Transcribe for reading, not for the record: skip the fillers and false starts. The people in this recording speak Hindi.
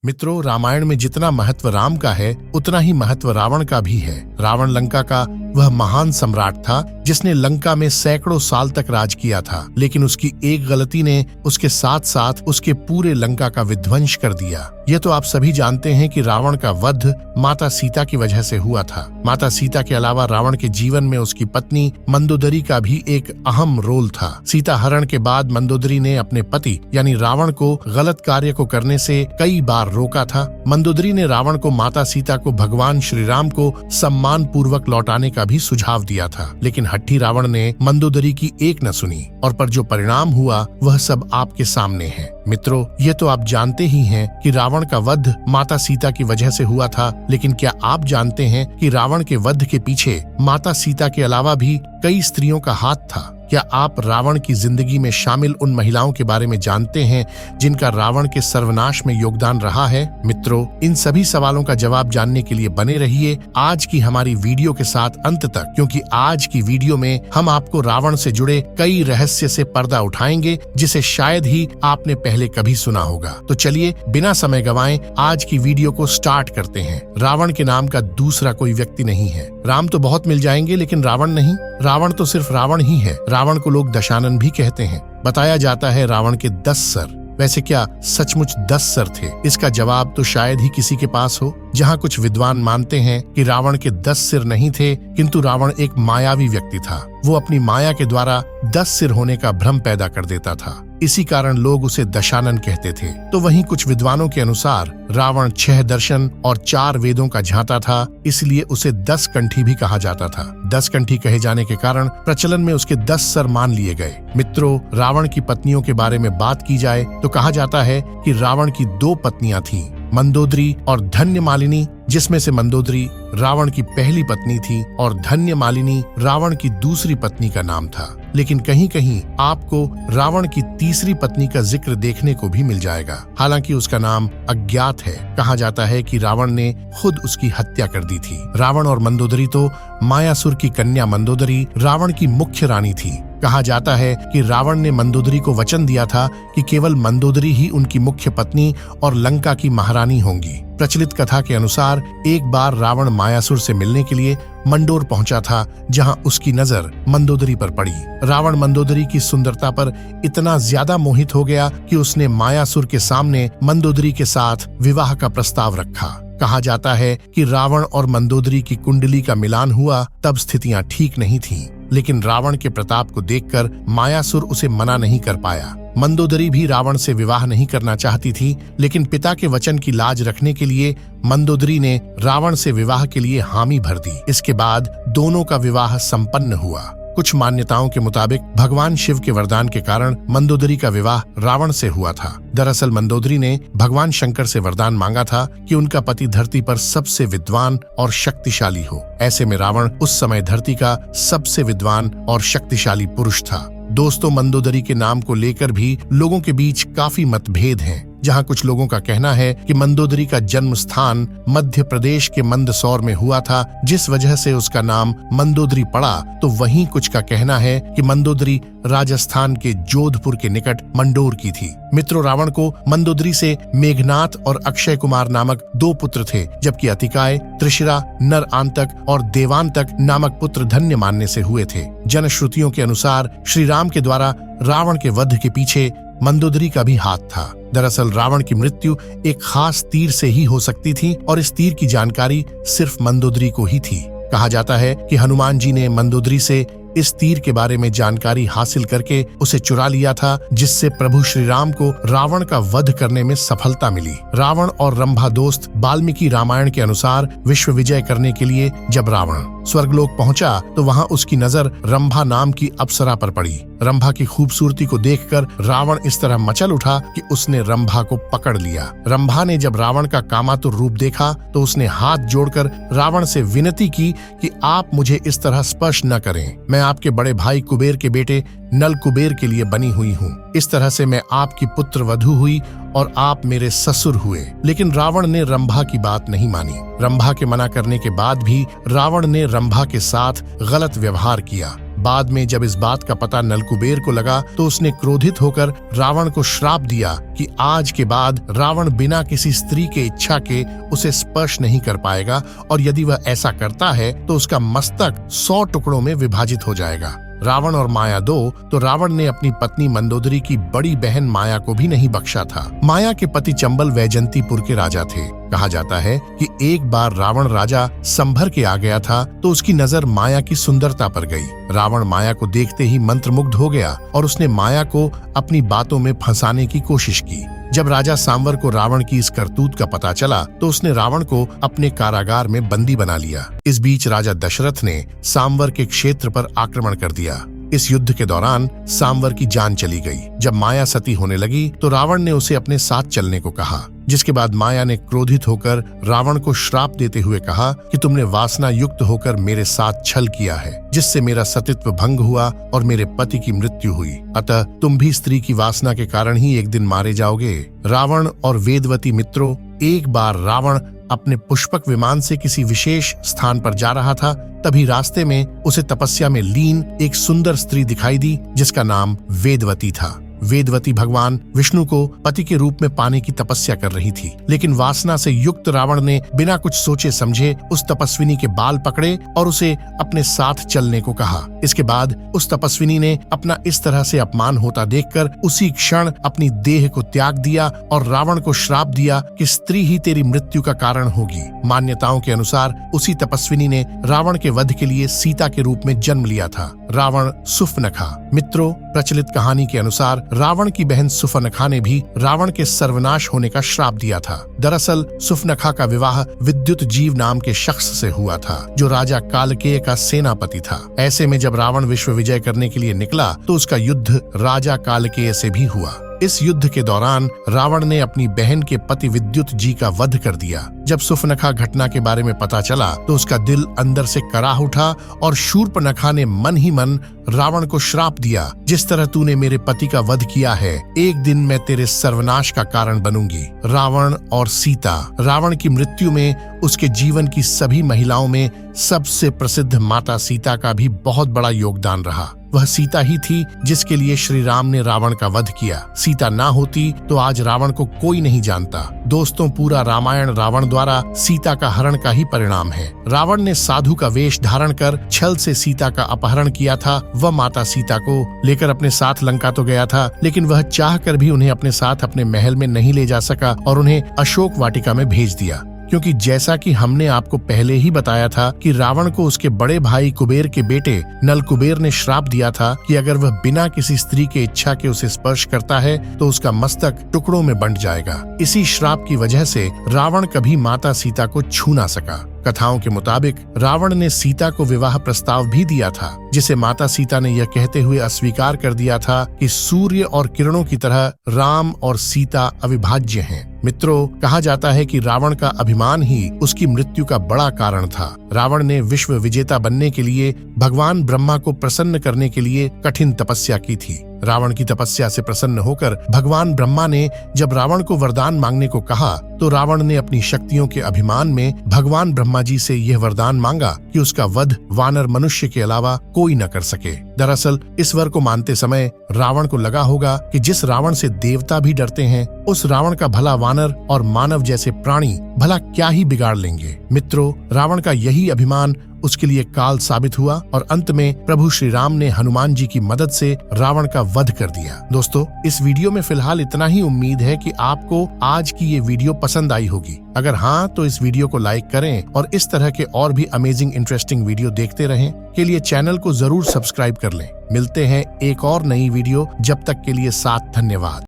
मित्रों, रामायण में जितना महत्व राम का है उतना ही महत्व रावण का भी है। रावण लंका का वह महान सम्राट था जिसने लंका में सैकड़ों साल तक राज किया था, लेकिन उसकी एक गलती ने उसके साथ साथ उसके पूरे लंका का विध्वंस कर दिया। यह तो आप सभी जानते हैं कि रावण का वध माता सीता की वजह से हुआ था। माता सीता के अलावा रावण के जीवन में उसकी पत्नी मंदोदरी का भी एक अहम रोल था। सीता हरण के बाद मंदोदरी ने अपने पति यानी रावण को गलत कार्य को करने से कई बार रोका था। मंदोदरी ने रावण को माता सीता को भगवान श्री राम को सम्मान पूर्वक लौटाने का भी सुझाव दिया था, लेकिन हट्ठी रावण ने मंदोदरी की एक न सुनी और पर जो परिणाम हुआ वह सब आपके सामने है। मित्रों, ये तो आप जानते ही हैं कि रावण का वध माता सीता की वजह से हुआ था, लेकिन क्या आप जानते हैं कि रावण के वध के पीछे माता सीता के अलावा भी कई स्त्रियों का हाथ था? क्या आप रावण की जिंदगी में शामिल उन महिलाओं के बारे में जानते हैं जिनका रावण के सर्वनाश में योगदान रहा है? मित्रों, इन सभी सवालों का जवाब जानने के लिए बने रहिए आज की हमारी वीडियो के साथ अंत तक, क्योंकि आज की वीडियो में हम आपको रावण से जुड़े कई रहस्य से पर्दा उठाएंगे जिसे शायद ही आपने पहले कभी सुना होगा। तो चलिए बिना समय गंवाए आज की वीडियो को स्टार्ट करते हैं। रावण के नाम का दूसरा कोई व्यक्ति नहीं है। राम तो बहुत मिल जाएंगे लेकिन रावण नहीं। रावण तो सिर्फ रावण ही है। रावण को लोग दशानन भी कहते हैं। बताया जाता है रावण के 10 सर। वैसे क्या सचमुच 10 सर थे? इसका जवाब तो शायद ही किसी के पास हो। जहाँ कुछ विद्वान मानते हैं कि रावण के 10 सिर नहीं थे, किंतु रावण एक मायावी व्यक्ति था। वो अपनी माया के द्वारा 10 सिर होने का भ्रम पैदा कर देता था, इसी कारण लोग उसे दशानन कहते थे। तो वहीं कुछ विद्वानों के अनुसार रावण 6 दर्शन और 4 वेदों का झांता था, इसलिए उसे 10 कंठी भी कहा जाता था। 10 कंठी कहे जाने के कारण प्रचलन में उसके 10 सर मान लिए गए। मित्रों, रावण की पत्नियों के बारे में बात की जाए तो कहा जाता है कि रावण की 2 पत्नियां थीं, मंदोदरी और धन्यमालिनी, जिसमें से मंदोदरी रावण की पहली पत्नी थी और धन्यमालिनी रावण की दूसरी पत्नी का नाम था। लेकिन कहीं कहीं आपको रावण की तीसरी पत्नी का जिक्र देखने को भी मिल जाएगा, हालांकि उसका नाम अज्ञात है। कहा जाता है कि रावण ने खुद उसकी हत्या कर दी थी। रावण और मंदोदरी तो मायासुर की कन्या मंदोदरी रावण की मुख्य रानी थी। कहा जाता है कि रावण ने मंदोदरी को वचन दिया था कि केवल मंदोदरी ही उनकी मुख्य पत्नी और लंका की महारानी होंगी। प्रचलित कथा के अनुसार एक बार रावण मायासुर से मिलने के लिए मंडोर पहुंचा था, जहां उसकी नजर मंदोदरी पर पड़ी। रावण मंदोदरी की सुंदरता पर इतना ज्यादा मोहित हो गया कि उसने मायासुर के सामने मंदोदरी के साथ विवाह का प्रस्ताव रखा। कहा जाता है कि रावण और मंदोदरी की कुंडली का मिलान हुआ, तब स्थितियां ठीक नहीं थीं, लेकिन रावण के प्रताप को देखकर मायासुर उसे मना नहीं कर पाया। मंदोदरी भी रावण से विवाह नहीं करना चाहती थी, लेकिन पिता के वचन की लाज रखने के लिए मंदोदरी ने रावण से विवाह के लिए हामी भर दी। इसके बाद दोनों का विवाह संपन्न हुआ। कुछ मान्यताओं के मुताबिक भगवान शिव के वरदान के कारण मंदोदरी का विवाह रावण से हुआ था। दरअसल मंदोदरी ने भगवान शंकर से वरदान मांगा था कि उनका पति धरती पर सबसे विद्वान और शक्तिशाली हो। ऐसे में रावण उस समय धरती का सबसे विद्वान और शक्तिशाली पुरुष था। दोस्तों, मंदोदरी के नाम को लेकर भी लोगों के बीच काफी मतभेद हैं। जहां कुछ लोगों का कहना है कि मंदोदरी का जन्म स्थान मध्य प्रदेश के मंदसौर में हुआ था, जिस वजह से उसका नाम मंदोदरी पड़ा, तो वहीं कुछ का कहना है कि मंदोदरी राजस्थान के जोधपुर के निकट मंडोर की थी। मित्रों, रावण को मंदोदरी से मेघनाथ और अक्षय कुमार नामक 2 पुत्र थे, जबकि अतिकाय, त्रिशिरा, नर आंतक और देवांतक नामक पुत्र धन्य मानने से हुए थे। जनश्रुतियों के अनुसार श्री राम के द्वारा रावण के वध के पीछे मंदोदरी का भी हाथ था। दरअसल रावण की मृत्यु एक खास तीर से ही हो सकती थी और इस तीर की जानकारी सिर्फ मंदोदरी को ही थी। कहा जाता है कि हनुमान जी ने मंदोदरी से इस तीर के बारे में जानकारी हासिल करके उसे चुरा लिया था, जिससे प्रभु श्री राम को रावण का वध करने में सफलता मिली। रावण और रंभा दोस्त। वाल्मीकि रामायण के अनुसार विश्व विजय करने के लिए जब रावण स्वर्गलोक पहुंचा तो वहां उसकी नजर रंभा नाम की अप्सरा पर पड़ी। रंभा की खूबसूरती को देखकर रावण इस तरह मचल उठा कि उसने रंभा को पकड़ लिया। रंभा ने जब रावण का कामातुर रूप देखा तो उसने हाथ जोड़कर रावण से विनती की कि आप मुझे इस तरह स्पर्श न करें। मैं आपके बड़े भाई कुबेर के बेटे नल कुबेर के लिए बनी हुई हूँ। इस तरह से मैं आपकी पुत्र वधू हुई और आप मेरे ससुर हुए। लेकिन रावण ने रंभा की बात नहीं मानी। रंभा के मना करने के बाद भी रावण ने रंभा के साथ गलत व्यवहार किया। बाद में जब इस बात का पता नलकुबेर को लगा तो उसने क्रोधित होकर रावण को श्राप दिया कि आज के बाद रावण बिना किसी स्त्री के इच्छा के उसे स्पर्श नहीं कर पाएगा, और यदि वह ऐसा करता है तो उसका मस्तक 100 टुकड़ों में विभाजित हो जाएगा। रावण और माया दो, तो रावण ने अपनी पत्नी मंदोदरी की बड़ी बहन माया को भी नहीं बख्शा था। माया के पति चंबल वैजंतीपुर के राजा थे। कहा जाता है कि एक बार रावण राजा संभर के आ गया था तो उसकी नजर माया की सुंदरता पर गई। रावण माया को देखते ही मंत्रमुग्ध हो गया और उसने माया को अपनी बातों में फंसाने की कोशिश की। जब राजा सांवर को रावण की इस करतूत का पता चला तो उसने रावण को अपने कारागार में बंदी बना लिया। इस बीच राजा दशरथ ने सांवर के क्षेत्र पर आक्रमण कर दिया। इस युद्ध के दौरान सांवर की जान चली गई। जब माया सती होने लगी तो रावण ने उसे अपने साथ चलने को कहा, जिसके बाद माया ने क्रोधित होकर रावण को श्राप देते हुए कहा कि तुमने वासना युक्त होकर मेरे साथ छल किया है, जिससे मेरा सतीत्व भंग हुआ और मेरे पति की मृत्यु हुई। अतः तुम भी स्त्री की वासना के कारण ही एक दिन मारे जाओगे। रावण और वेदवती मित्रों, एक बार रावण अपने पुष्पक विमान से किसी विशेष स्थान पर जा रहा था। तभी रास्ते में उसे तपस्या में लीन एक सुंदर स्त्री दिखाई दी, जिसका नाम वेदवती था। वेदवती भगवान विष्णु को पति के रूप में पाने की तपस्या कर रही थी, लेकिन वासना से युक्त रावण ने बिना कुछ सोचे समझे उस तपस्विनी के बाल पकड़े और उसे अपने साथ चलने को कहा। इसके बाद उस तपस्विनी ने अपना इस तरह से अपमान होता देखकर उसी क्षण अपनी देह को त्याग दिया और रावण को श्राप दिया कि स्त्री ही तेरी मृत्यु का कारण होगी। मान्यताओं के अनुसार उसी तपस्विनी ने रावण के वध के लिए सीता के रूप में जन्म लिया था। रावण सुफनखा। मित्रों, प्रचलित कहानी के अनुसार रावण की बहन सुफनखा ने भी रावण के सर्वनाश होने का श्राप दिया था। दरअसल सुफनखा का विवाह विद्युत जीव नाम के शख्स से हुआ था, जो राजा कालकेय का सेनापति था। ऐसे में जब रावण विश्व विजय करने के लिए निकला तो उसका युद्ध राजा कालकेय से भी हुआ। इस युद्ध के दौरान रावण ने अपनी बहन के पति विद्युत जी का वध कर दिया। जब सुफनखा घटना के बारे में पता चला तो उसका दिल अंदर से कराह उठा और शूर्पनखा ने मन ही मन रावण को श्राप दिया, जिस तरह तूने मेरे पति का वध किया है, एक दिन मैं तेरे सर्वनाश का कारण बनूंगी। रावण और सीता। रावण की मृत्यु में उसके जीवन की सभी महिलाओं में सबसे प्रसिद्ध माता सीता का भी बहुत बड़ा योगदान रहा। वह सीता ही थी जिसके लिए श्री राम ने रावण का वध किया। सीता ना होती तो आज रावण को कोई नहीं जानता। दोस्तों, पूरा रामायण रावण द्वारा सीता का हरण का ही परिणाम है। रावण ने साधु का वेश धारण कर छल से सीता का अपहरण किया था। वह माता सीता को लेकर अपने साथ लंका तो गया था, लेकिन वह चाह कर भी उन्हें अपने साथ अपने महल में नहीं ले जा सका और उन्हें अशोक वाटिका में भेज दिया, क्योंकि जैसा कि हमने आपको पहले ही बताया था कि रावण को उसके बड़े भाई कुबेर के बेटे नलकुबेर ने श्राप दिया था कि अगर वह बिना किसी स्त्री के इच्छा के उसे स्पर्श करता है तो उसका मस्तक टुकड़ों में बंट जाएगा। इसी श्राप की वजह से रावण कभी माता सीता को छू ना सका। कथाओं के मुताबिक रावण ने सीता को विवाह प्रस्ताव भी दिया था, जिसे माता सीता ने यह कहते हुए अस्वीकार कर दिया था कि सूर्य और किरणों की तरह राम और सीता अविभाज्य हैं। मित्रों, कहा जाता है कि रावण का अभिमान ही उसकी मृत्यु का बड़ा कारण था। रावण ने विश्व विजेता बनने के लिए भगवान ब्रह्मा को प्रसन्न करने के लिए कठिन तपस्या की थी। रावण की तपस्या से प्रसन्न होकर भगवान ब्रह्मा ने जब रावण को वरदान मांगने को कहा तो रावण ने अपनी शक्तियों के अभिमान में भगवान ब्रह्मा जी से यह वरदान मांगा कि उसका वध वानर मनुष्य के अलावा कोई न कर सके। दरअसल इस वर को मानते समय रावण को लगा होगा कि जिस रावण से देवता भी डरते हैं, उस रावण का भला वानर और मानव जैसे प्राणी भला क्या ही बिगाड़ लेंगे। मित्रों, रावण का यही अभिमान उसके लिए काल साबित हुआ और अंत में प्रभु श्री राम ने हनुमान जी की मदद से रावण का वध कर दिया। दोस्तों, इस वीडियो में फिलहाल इतना ही। उम्मीद है कि आपको आज की ये वीडियो पसंद आई होगी। अगर हाँ, तो इस वीडियो को लाइक करें और इस तरह के और भी अमेजिंग इंटरेस्टिंग वीडियो देखते रहें के लिए चैनल को जरूर सब्सक्राइब कर लें। मिलते हैं एक और नई वीडियो। जब तक के लिए साथ धन्यवाद।